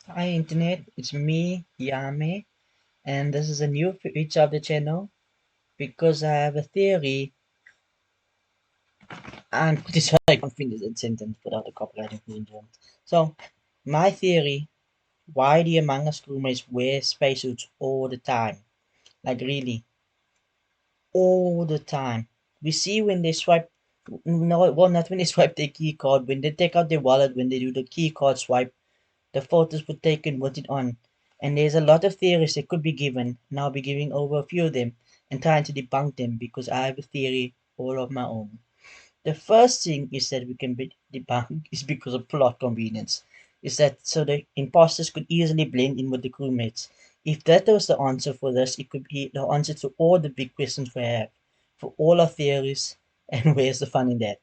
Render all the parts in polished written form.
Hi Internet, it's me, Yami, and this is a new feature of the channel because I have a theory. I'm pretty sure I can't finish that sentence without a copyright infringement. So, my theory, why do Among Us crewmates wear spacesuits all the time? Like really, all the time. We see when they swipe, no, well, not when they swipe their key card, when they take out their wallet, when they do the key card swipe, the photos were taken with it on, and there's a lot of theories that could be given, and I'll be giving over a few of them and trying to debunk them because I have a theory all of my own. The first thing is that we can debunk is because of plot convenience. Is that so the imposters could easily blend in with the crewmates. If that was the answer for this, it could be the answer to all the big questions we have, for all our theories, and where's the fun in that?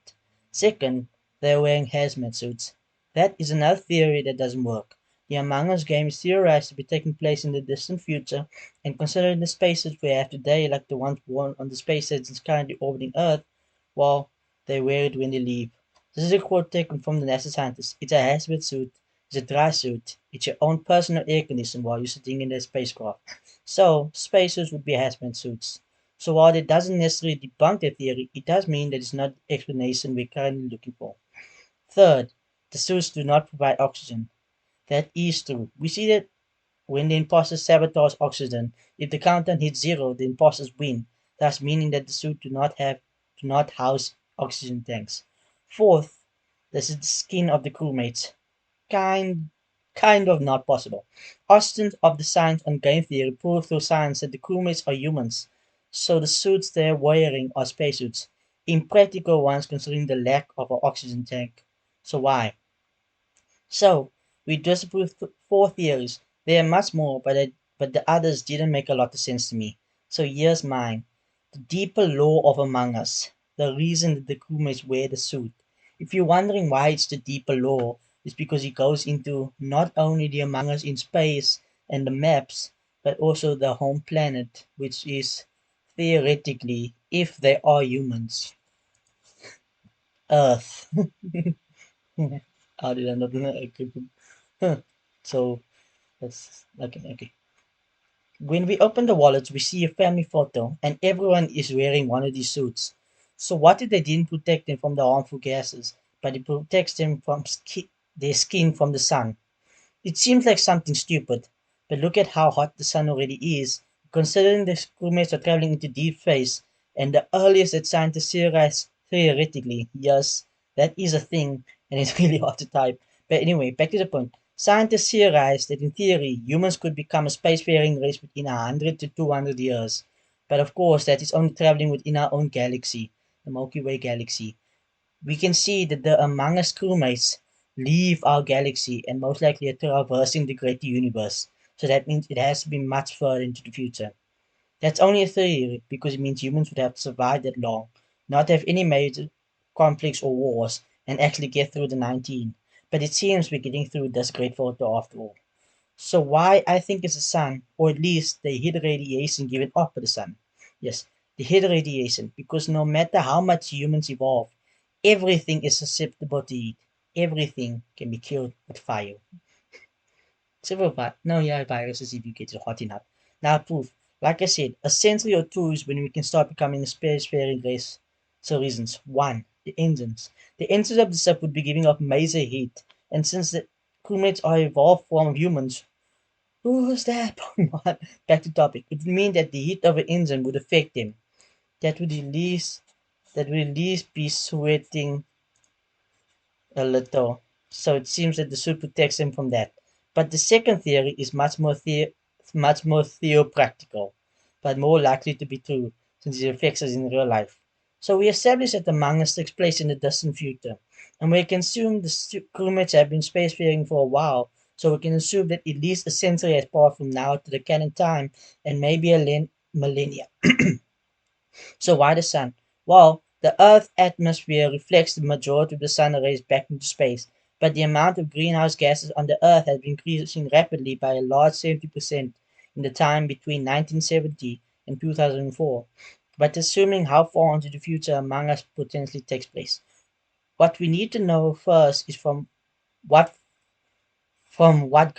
Second, they're wearing hazmat suits. That is another theory that doesn't work. The Among Us game is theorized to be taking place in the distant future, and considering the spaces we have today, like the ones worn on the space stations currently orbiting Earth, well, they wear it when they leave. This is a quote taken from the NASA scientist. It's a hazmat suit, it's a dry suit, it's your own personal air conditioner while you're sitting in the spacecraft. So, spacesuits would be hazmat suits. So while it doesn't necessarily debunk the theory, it does mean that it's not the explanation we're currently looking for. Third, the suits do not provide oxygen. That is true. We see that when the imposters sabotage oxygen, if the countdown hits zero, the imposters win, thus meaning that the suit do not house oxygen tanks. Fourth, this is the skin of the crewmates. Kind kind of not possible. Austin of the science on game theory proved through science that the crewmates are humans, so the suits they're wearing are spacesuits. Impractical ones considering the lack of an oxygen tank. So why? So, we just proved four theories. There are much more, but the others didn't make a lot of sense to me. So here's mine. The deeper lore of Among Us. The reason that the crewmates wear the suit. If you're wondering why it's the deeper lore, it's because it goes into not only the Among Us in space and the maps, but also the home planet, which is theoretically, if they are humans, Earth. How did I not know? Huh. So that's okay. Okay. When we open the wallets, we see a family photo, and everyone is wearing one of these suits. So what if they didn't protect them from the harmful gases, but it protects them from their skin from the sun? It seems like something stupid, but look at how hot the sun already is. Considering the crewmates are traveling into deep space, and the earliest that scientists theorize theoretically, yes, that is a thing, and it's really hard to type. But anyway, back to the point. Scientists theorize that in theory, humans could become a spacefaring race within 100 to 200 years. But of course, that is only traveling within our own galaxy, the Milky Way galaxy. We can see that the Among Us crewmates leave our galaxy and most likely are traversing the greater universe. So that means it has to be much further into the future. That's only a theory because it means humans would have to survive that long, not have any major conflicts or wars, and actually get through the 19. But it seems we're getting through this great photo after all. So why I think it's the sun, or at least the hit radiation given off by the sun. Yes, the hit radiation, because no matter how much humans evolve, everything is susceptible to heat. Everything can be killed with fire. Several no, yeah, viruses if you get it hot enough. Now proof. Like I said, a century or two is when we can start becoming a spacefaring race. So reasons. One, the engines. The engines of the ship would be giving off major heat, and since the crewmates are evolved from humans, who's that? Back to topic. It would mean that the heat of an engine would affect them. That would at least be sweating a little. So it seems that the suit protects them from that. But the second theory is much more theopractical, but more likely to be true since it affects us in real life. So we established that the manga takes place in the distant future, and we can assume the crewmates have been spacefaring for a while. So we can assume that at least a century has passed from now to the canon time, and maybe a millennia. So why the sun? Well, the Earth's atmosphere reflects the majority of the sun rays back into space, but the amount of greenhouse gases on the Earth has been increasing rapidly by a large 70% in the time between 1970 and 2004. But assuming how far into the future Among Us potentially takes place. What we need to know first is from what from what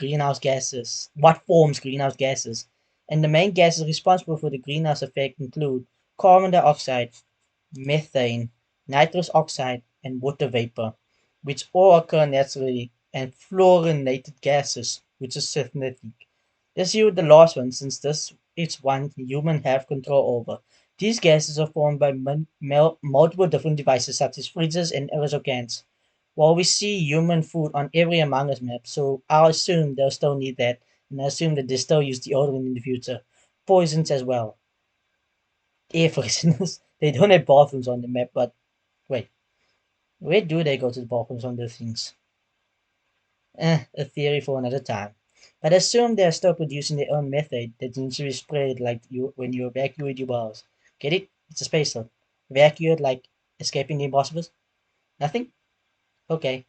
forms greenhouse gases. And the main gases responsible for the greenhouse effect include carbon dioxide, methane, nitrous oxide, and water vapor, which all occur naturally, and fluorinated gases, which is synthetic. Let's see with the last one, since this is one humans have control over. These gases are formed by multiple different devices such as freezers and aerosol cans. While we see human food on every Among Us map, so I'll assume they'll still need that, and I assume that they still use deodorant in the future. Poisons as well. Air poisons. They don't have bathrooms on the map, but wait, where do they go to the bathrooms on those things? A theory for another time. But assume they're still producing their own method that needs to be sprayed like you when you evacuate your bowels. Get it? It's a space thought. Evacuate like escaping the impossibles? Nothing? Okay.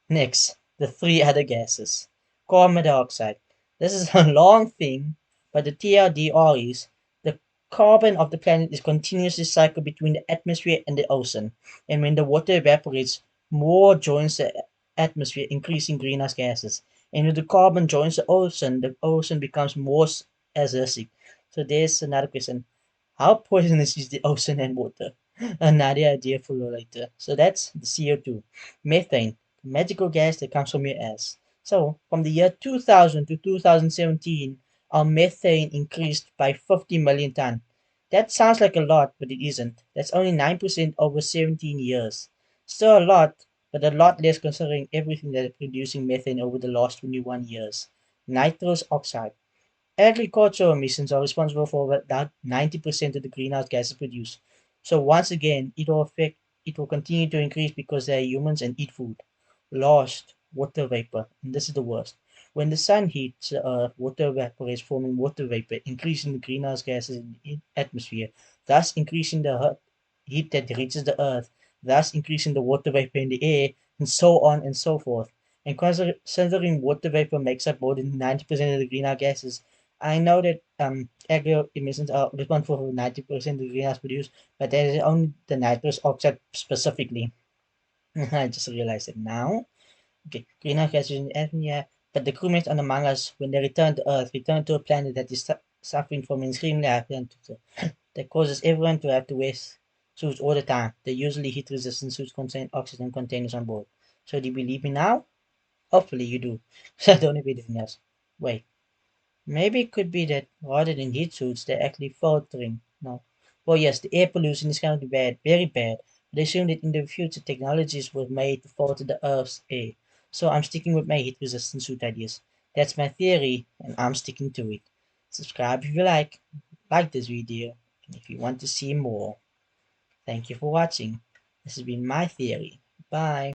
Next, the three other gases. Carbon dioxide. This is a long thing, but the TLDR is the carbon of the planet is continuously cycled between the atmosphere and the ocean. And when the water evaporates, more joins the atmosphere, increasing greenhouse gases. And when the carbon joins the ocean becomes more acidic. So there's another question. How poisonous is the ocean and water? Another idea for later. So that's the CO2. Methane, the magical gas that comes from your ass. So from the year 2000 to 2017, our methane increased by 50 million ton. That sounds like a lot, but it isn't. That's only 9% over 17 years. Still a lot, but a lot less considering everything that is producing methane over the last 21 years. Nitrous oxide. Agricultural emissions are responsible for about 90% of the greenhouse gases produced. So once again, it will continue to increase because they are humans and eat food. Lost water vapor, and this is the worst. When the sun heats the earth, water evaporates, forming water vapor, increasing the greenhouse gases in the atmosphere, thus increasing the heat that reaches the earth, thus increasing the water vapor in the air, and so on and so forth. And considering water vapor makes up more than 90% of the greenhouse gases, I know that agro emissions are responsible for 90% of the greenhouse produced, but that is only the nitrous oxide specifically. I just realized it now. Okay, greenhouse gases in the atmosphere, but the crewmates on the mangas, when they return to Earth, return to a planet that is suffering from extremely high temperature that causes everyone to have to wear suits all the time. They usually heat-resistant suits contain oxygen containers on board. So do you believe me now? Hopefully you do. So I don't have anything else. Wait. Maybe it could be that rather than heat suits, they're actually filtering. No. Well, yes, the air pollution is kind of bad, very bad. But I assume that in the future, technologies were made to filter the Earth's air. So I'm sticking with my heat resistant suit ideas. That's my theory, and I'm sticking to it. Subscribe if you like this video, and if you want to see more. Thank you for watching. This has been my theory. Bye.